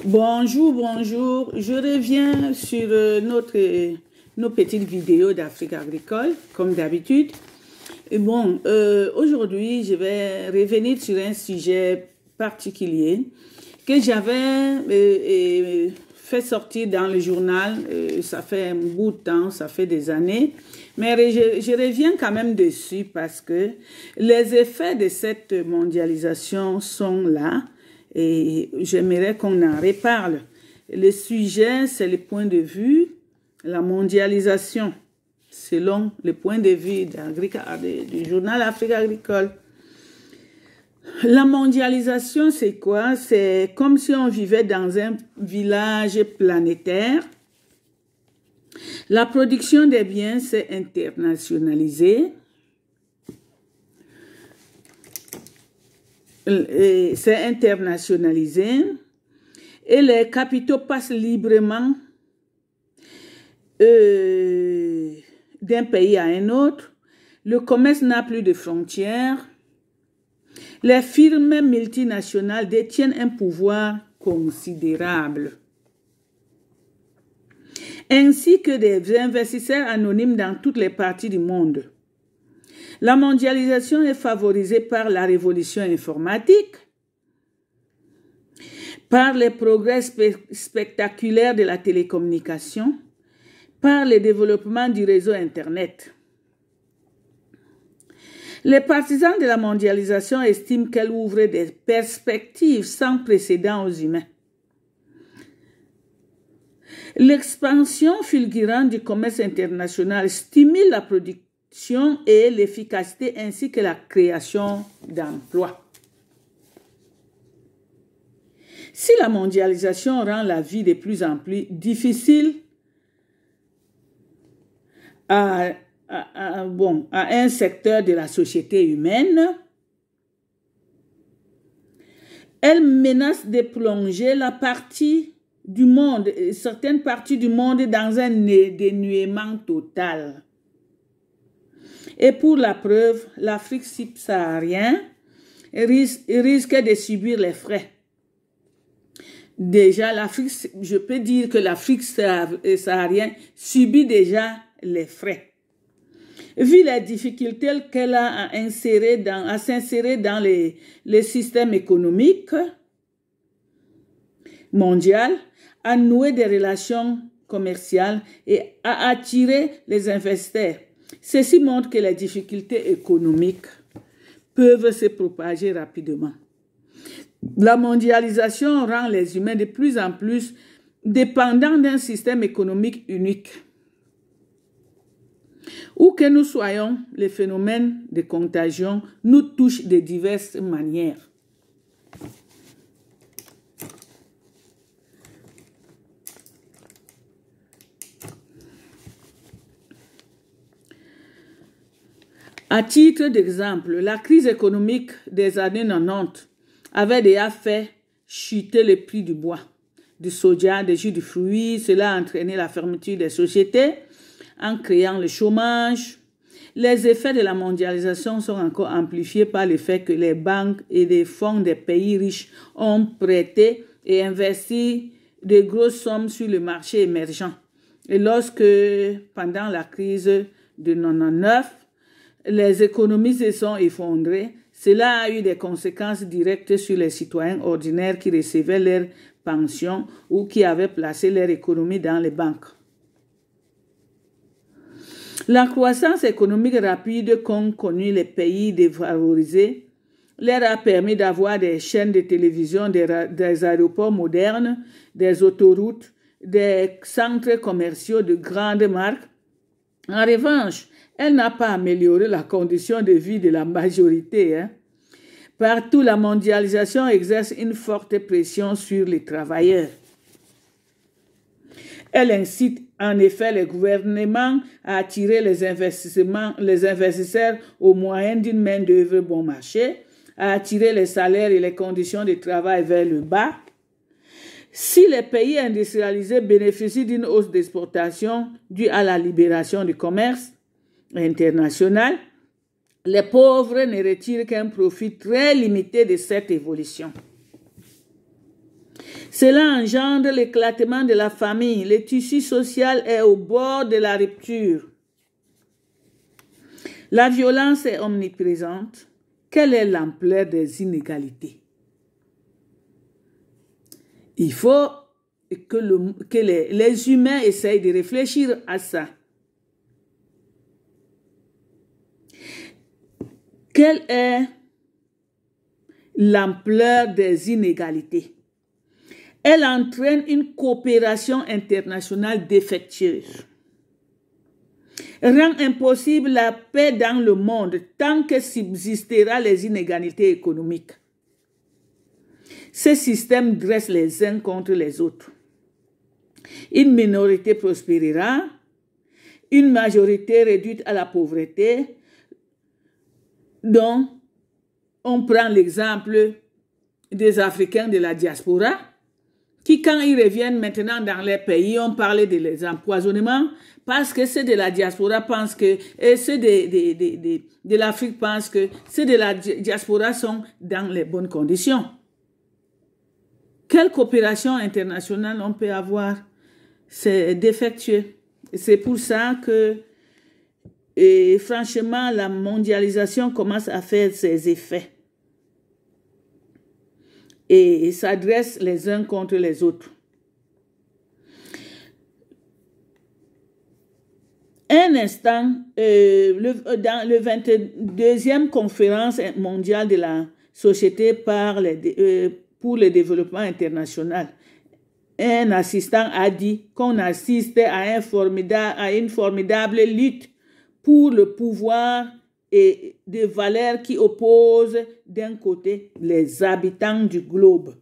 Bonjour, bonjour. Je reviens sur nos petites vidéos d'Afrique agricole, comme d'habitude. Et bon, aujourd'hui, je vais revenir sur un sujet particulier que j'avais fait sortir dans le journal. Ça fait un bout de temps, ça fait des années. Mais je reviens quand même dessus parce que les effets de cette mondialisation sont là. Et j'aimerais qu'on en reparle. Le sujet, c'est le point de vue, la mondialisation, selon le point de vue du journal Afrique agricole. La mondialisation, c'est quoi? C'est comme si on vivait dans un village planétaire. La production des biens s'est internationalisée. C'est internationalisé et les capitaux passent librement d'un pays à un autre. Le commerce n'a plus de frontières. Les firmes multinationales détiennent un pouvoir considérable, ainsi que des investisseurs anonymes dans toutes les parties du monde. La mondialisation est favorisée par la révolution informatique, par les progrès spectaculaires de la télécommunication, par le développement du réseau Internet. Les partisans de la mondialisation estiment qu'elle ouvre des perspectives sans précédent aux humains. L'expansion fulgurante du commerce international stimule la production et l'efficacité ainsi que la création d'emplois. Si la mondialisation rend la vie de plus en plus difficile à un secteur de la société humaine, elle menace de plonger certaines parties du monde dans un dénuement total. Et pour la preuve, l'Afrique subsaharienne risque de subir les frais. Déjà, je peux dire que l'Afrique saharienne subit déjà les frais. Vu les difficultés qu'elle a à s'insérer dans les systèmes économiques mondiaux, à nouer des relations commerciales et à attirer les investisseurs. Ceci montre que les difficultés économiques peuvent se propager rapidement. La mondialisation rend les humains de plus en plus dépendants d'un système économique unique. Où que nous soyons, les phénomènes de contagion nous touchent de diverses manières. À titre d'exemple, la crise économique des années 90 avait déjà fait chuter le prix du bois, du soja, des jus de fruits. Cela a entraîné la fermeture des sociétés en créant le chômage. Les effets de la mondialisation sont encore amplifiés par le fait que les banques et les fonds des pays riches ont prêté et investi de grosses sommes sur le marché émergent. Et lorsque, pendant la crise de 1999, les économies se sont effondrées, cela a eu des conséquences directes sur les citoyens ordinaires qui recevaient leurs pensions ou qui avaient placé leur économie dans les banques. La croissance économique rapide qu'ont connue les pays défavorisés leur a permis d'avoir des chaînes de télévision, des aéroports modernes, des autoroutes, des centres commerciaux de grandes marques. En revanche, elle n'a pas amélioré la condition de vie de la majorité. Partout, la mondialisation exerce une forte pression sur les travailleurs. Elle incite en effet les gouvernements à attirer les investisseurs au moyen d'une main-d'œuvre bon marché, à attirer les salaires et les conditions de travail vers le bas. Si les pays industrialisés bénéficient d'une hausse d'exportation due à la libération du commerce international, les pauvres ne retirent qu'un profit très limité de cette évolution. Cela engendre l'éclatement de la famille. Le tissu social est au bord de la rupture. La violence est omniprésente. Quelle est l'ampleur des inégalités? Il faut que les humains essayent de réfléchir à ça. Quelle est l'ampleur des inégalités? Elle entraîne une coopération internationale défectueuse, rend impossible la paix dans le monde tant que subsistera les inégalités économiques. Ces systèmes dressent les uns contre les autres. Une minorité prospérera, une majorité réduite à la pauvreté. Donc, on prend l'exemple des Africains de la diaspora, qui quand ils reviennent maintenant dans les pays, on parle de les empoisonnements, parce que ceux de la diaspora pensent que, et ceux de l'Afrique pensent que ceux de la diaspora sont dans les bonnes conditions. Quelle coopération internationale on peut avoir? C'est défectueux. C'est pour ça que, et franchement, la mondialisation commence à faire ses effets. Et s'adressent les uns contre les autres. Un instant, dans le 22e conférence mondiale de la Société pour le développement international, un assistant a dit qu'on assiste à une formidable lutte pour le pouvoir et des valeurs qui opposent d'un côté les habitants du globe,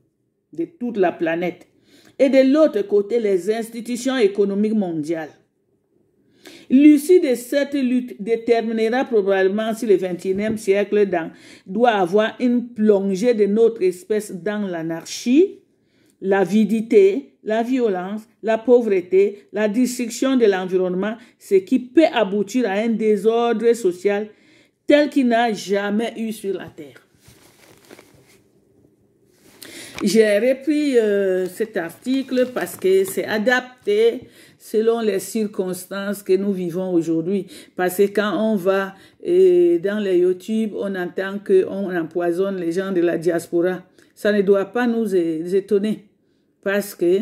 de toute la planète, et de l'autre côté les institutions économiques mondiales. L'issue de cette lutte déterminera probablement si le XXIe siècle doit avoir une plongée de notre espèce dans l'anarchie, l'avidité, la violence, la pauvreté, la destruction de l'environnement, ce qui peut aboutir à un désordre social tel qu'il n'a jamais eu sur la terre. J'ai repris cet article parce que c'est adapté selon les circonstances que nous vivons aujourd'hui. Parce que quand on va dans les YouTube, on entend qu'on empoisonne les gens de la diaspora. Ça ne doit pas nous étonner parce que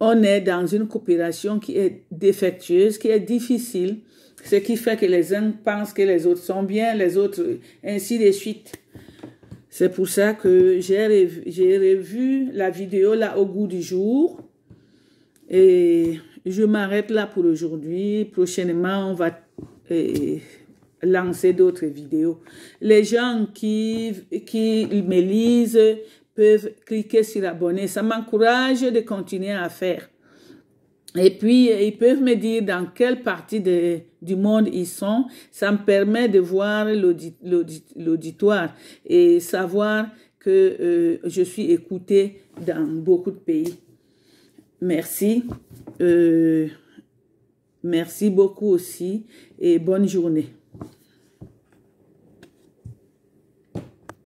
on est dans une coopération qui est défectueuse, qui est difficile, ce qui fait que les uns pensent que les autres sont bien, les autres, ainsi de suite. C'est pour ça que j'ai revu la vidéo là au goût du jour. Et je m'arrête là pour aujourd'hui. Prochainement, on va lancer d'autres vidéos. Les gens qui me lisent peuvent cliquer sur abonner. Ça m'encourage de continuer à faire. Et puis, ils peuvent me dire dans quelle partie du monde ils sont. Ça me permet de voir l'auditoire et savoir que je suis écoutée dans beaucoup de pays. Merci. Merci beaucoup aussi et bonne journée.